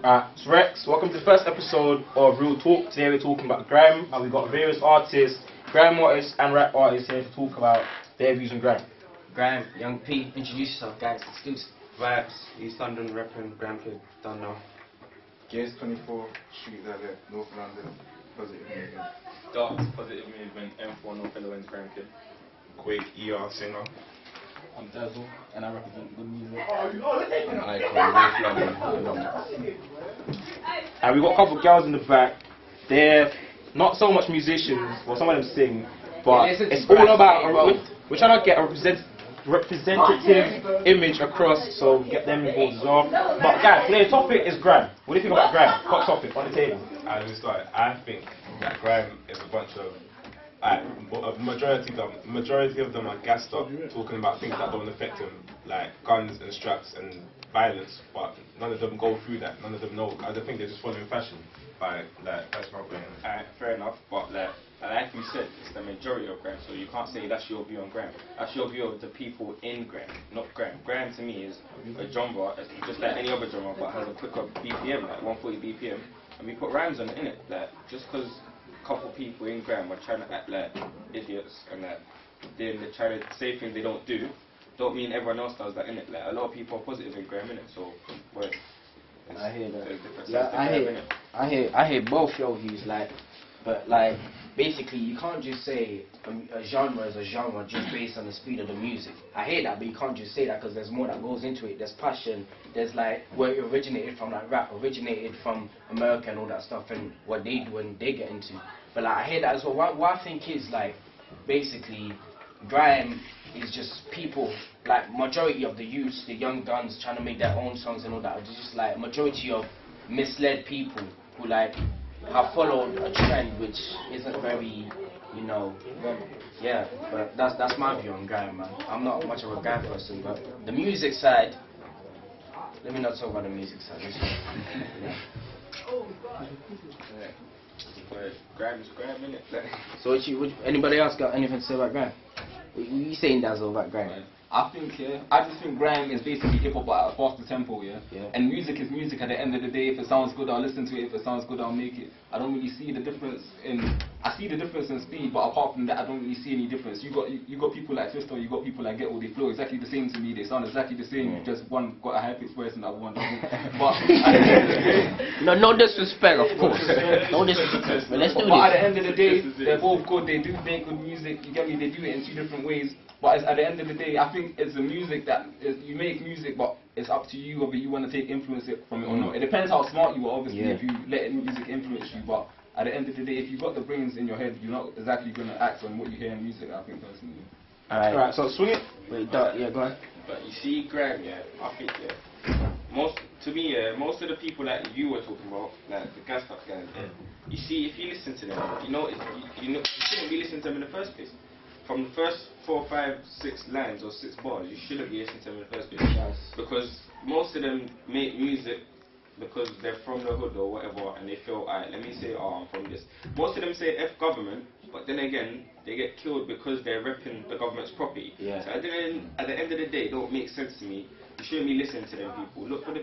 It's Rex. Welcome to the first episode of Real Talk. Today we're talking about grime, and we've got various artists, grime artists and rap artists here to talk about their views on grime. Grime, Young P, introduce yourself, guys. Exclusive. Vibes, East London repping, Grand Kid, done now. Games 24, Street Dialect, North London, Positive Movement. Dark Positive Movement, M4 North Illinois Grand Kid. Quake, ER singer. I'm Dazzle, and I represent good music. And we've got a couple of girls in the back. They're not so much musicians, well, some of them sing, but it's all about, we're trying to get a representative image across, so get them involved as well. But guys, today's topic is grime. What do you think about grime? Hot topic on the table. I think that grime is a bunch of majority of them are gassed up, talking about things that don't affect them, like guns and straps and violence, but none of them go through that, none of them know. I don't think they're just following fashion. That's my point. Fair enough, but like you said, it's the majority of grime, so you can't say that's your view on grime. That's your view of the people in grime, not grime. Grime to me is a genre, it's just like any other genre, but has a quicker BPM, like 140 BPM, and we put rhymes on it, innit? Like, just because couple people in grime are trying to act like idiots and that they're trying to say things they don't do, don't mean everyone else does that, innit? Like, a lot of people are positive in grime, innit? So, well, I hear that. Yeah, I hear both your views, but basically you can't just say a genre is a genre just based on the speed of the music. I hear that, but you can't just say that because there's more that goes into it. There's passion, there's where it originated from, rap originated from America and all that stuff, and what they do and they get into. But I hear that as well. What I think is basically grime is just people, majority of the youths, the young guns trying to make their own songs and all that. It's just majority of misled people who have followed a trend which isn't very, yeah. But that's my view on grime, man. I'm not much of a grime person, but the music side. Let me not talk about the music side. Yeah. grime is grime, innit? So anybody else got anything to say about grime? What you saying, Dazzle, about grime? I just think grime is basically hip hop at a faster tempo, yeah? And music is music at the end of the day. If it sounds good, I'll listen to it. If it sounds good, I'll make it. I don't really see the difference I see the difference in speed, but apart from that, I don't really see any difference. You got people like Twister, you got people like Ghetto, they flow exactly the same to me. They sound exactly the same. Just one got a high pitched voice and the other one doesn't. But no disrespect, of course. No disrespect. But let's do this. But at the end of the day, they're both good. They do make good music. You get me? They do it in two different ways. But at the end of the day, I think it's the music you make music, but it's up to you whether you want to take influence from it or not. It depends how smart you are, obviously, if you let music influence you. But at the end of the day, if you've got the brains in your head, you're not exactly going to act on what you hear in music, I think, personally. Alright, so swing it. Wait, go on. But you see, grime, I think, most of the people that you were talking about, like the gas stuff guys, you see, if you listen to them, you shouldn't be listening to them in the first place. From the first 4, 5, 6 lines or 6 bars, you shouldn't be listening to them in the first place. Because most of them make music because they're from the hood or whatever, and they feel, alright, let me say, I'm from this. Most of them say F government, but then again, they get killed because they're repping the government's property. So at the end of the day, it don't make sense to me. You shouldn't be listening to them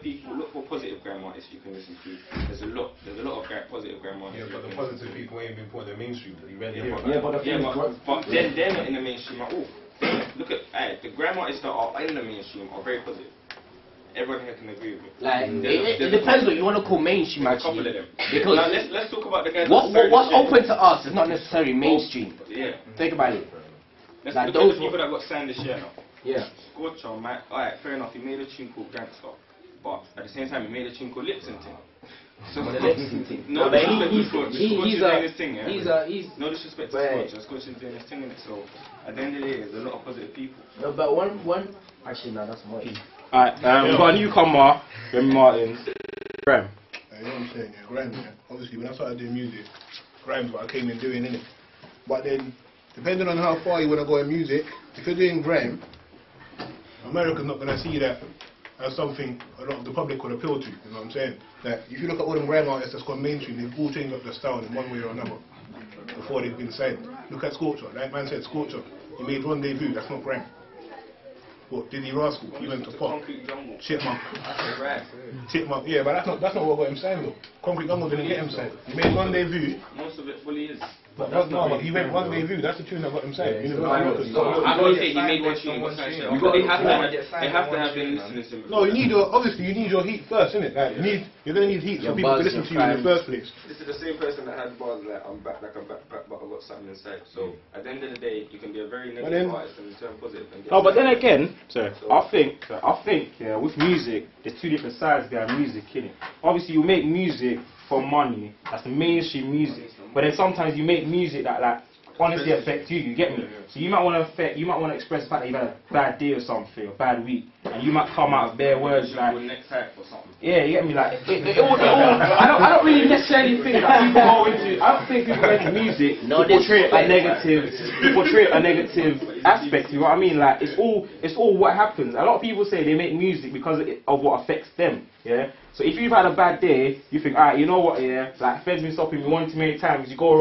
people. Look for positive grime artists you can listen to. There's a lot of positive grime artists. Yeah, but the positive people ain't been put in the mainstream. But they're not in the mainstream at all. Look at the grime artists that are in the mainstream are very positive. Everyone here can agree with me. It depends what you want to call mainstream, actually. A couple of them. Because now, let's talk about the guys. What's open to us is not necessarily mainstream. Think about it. Let's look at the people that got signed this year now. Scorcher, man. Alright, fair enough. He made a tune called Gangster, but at the same time, he made a tune called Lip Syncing. So no disrespect to Scorcher. Scorcher's doing his thing in it. So at the end of the day, there's a lot of positive people. No, but one. Actually, no, that's more. Alright, we've got a newcomer, Remy Martin. Grime. You know what I'm saying? Grime. Obviously, when I started doing music, grime's what I came in doing, innit? But then, depending on how far you want to go in music, if you're doing grime, America's not going to see that as something a lot of the public would appeal to, you know what I'm saying? That if you look at all them grime artists that's gone mainstream, they've all changed up their style in one way or another before they've been signed. Look at Scorcher, like man said, Scorcher, he made Rendezvous, that's not grime. What, Diddy Rascal? He went to pop. Concrete Jungle. Chipmunk. Right. Chipmunk, yeah, but that's not what got him signed though. Concrete Jungle didn't get him signed. He made Rendezvous. Most of it fully is. But he went Rendezvous, that's the tune that got him signed. I don't say he made one tune. They have to have been listening to him. No, obviously you need your heat first, innit? Like, you're gonna need heat for people to listen to you in the first place. This is the same person that had bars like I'm back, but I've got something inside. So at the end of the day, you can be a very negative artist and turn positive. No, but then again, I think, yeah, with music, there's two different sides behind music, innit? Obviously, you make music for money. That's the mainstream music. But then sometimes you make music that like honestly affect you. You get me? So you might want to express the fact that you've had a bad day or something, a bad week, and you might come out with bare words like next type or something. Yeah, you get me? Like I don't really necessarily think that people go into. I don't think people go into music to portray a negative aspect. You know what I mean? Like it's all what happens. A lot of people say they make music because of what affects them. Yeah. So if you've had a bad day, you think, alright, you know what? Yeah, like Fed's been stopping me one too many times. You go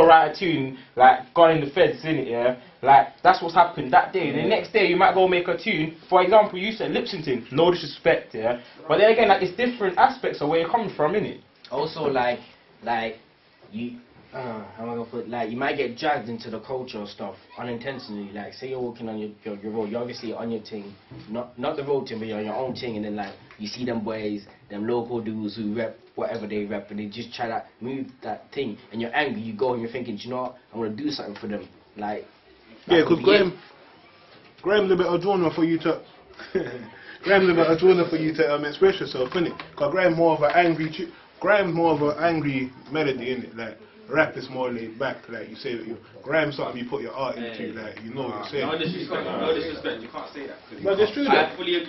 write a tune like "Gone in the Feds," innit? Yeah. Like that's what's happened that day. The next day you might go make a tune. For example, you said lip syncing. No disrespect, yeah. But then again, like it's different aspects of where you're coming from, innit? Also, like you, how am I gonna put? Like you might get dragged into the culture stuff unintentionally. Like say you're walking on your road, you're obviously on your thing, not the road thing, but you're on your own thing, and then like you see them boys, them local dudes who rep whatever they rep, and they just try to move that thing, and you're angry. You go and you're thinking, do you know what? I'm gonna do something for them, like. Yeah, because Graham's a bit of genre for you to express yourself, innit? Because Graham's more of an angry melody, innit? Like rap is more laid back, like you say that Graham's something you put your art into, like you know what you're saying. No disrespect, you can't say that. But it's true. I fully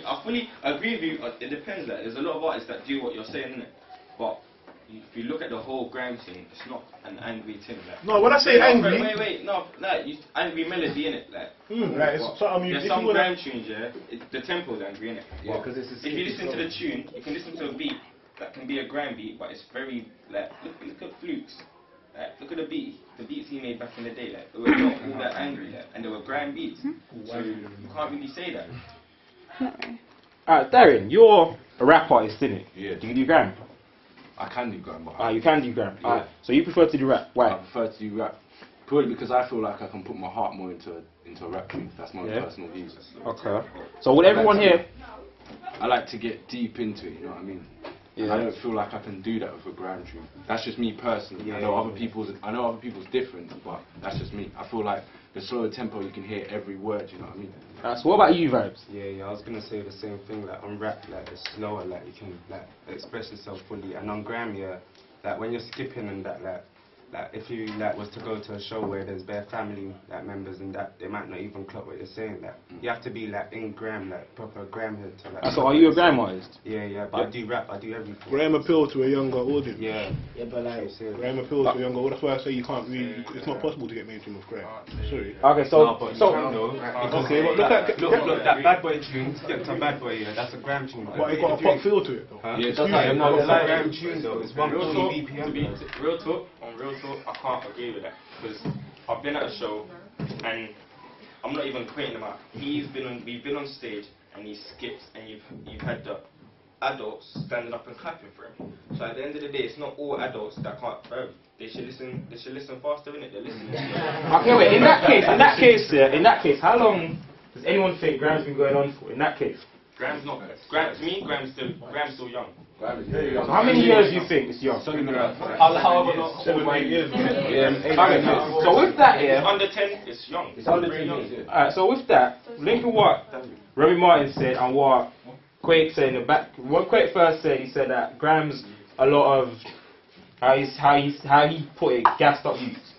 agree with you. It depends. Like, there's a lot of artists that do what you're saying, innit? But if you look at the whole grime thing, it's not an angry thing. Like, no, when I say angry... Wait, no, like, angry melody, innit? Like, like it's something there's some grime tunes, yeah, the tempo's angry, innit? Yeah, because if you listen to the tune, you can listen to a beat that can be a grime beat, but it's very, like, look at Flukes. Like, look at the beats he made back in the day, like, they were not all that angry, like, and they were grime beats. So you can't really say that. Alright, Darren, you're a rap artist, innit? Yeah. Do you do grime? I can do grime, but You can do grime. Yeah. Alright, so you prefer to do rap? Why? I prefer to do rap purely because I feel like I can put my heart more into a rap tune. That's my personal views. Okay. So would everyone here? I like to get deep into it. You know what I mean? Yeah. I don't feel like I can do that with a grime tune. That's just me personally. Yeah, I know other people's different, but that's just me. I feel like the slower tempo, you can hear every word. You know what I mean? So what about you, Vibes? Yeah, I was gonna say the same thing. Like on rap, like it's slower, like you can like express yourself fully. And on grime, yeah, like when you're skipping and that, like if you like was to go to a show where there's bare family like members and that, they might not even clock what you're saying. Like you have to be like in grime, like proper grime head to like. So are you a grime artist? Yeah, but I do rap, I do everything. Grime appeal to a younger audience. Yeah, but like grime appeal to a younger audience. That's why I say you can't really. It's not possible to get mainstream with grime. Sorry. Okay, so but look, that Bad Boy tune, Skip to Bad Boy, yeah, that's a grime tune. But it got a pop feel to it, though. Yeah, it's a grime tune though. It's 140 BPM. Real talk, I can't agree with that because I've been at a show and I'm not even quoting him out. We've been on stage and he skipped and you've had the adults standing up and clapping for him. So at the end of the day, it's not all adults that can't. They should listen faster, innit? They're listening. Okay, wait. In that case, how long does anyone think grime's been going on for? In that case, Grime's not. To me, grime's still young. So how many years do you think it's young? However long. 7 or 8 years. So with that, It's under 10, it's young. It's under 10 young. years. Alright, so with that, linking what Remy Martin said and what Quake said in the back. What Quake first said, he said that grime's a lot of how he put it, gassed up youths.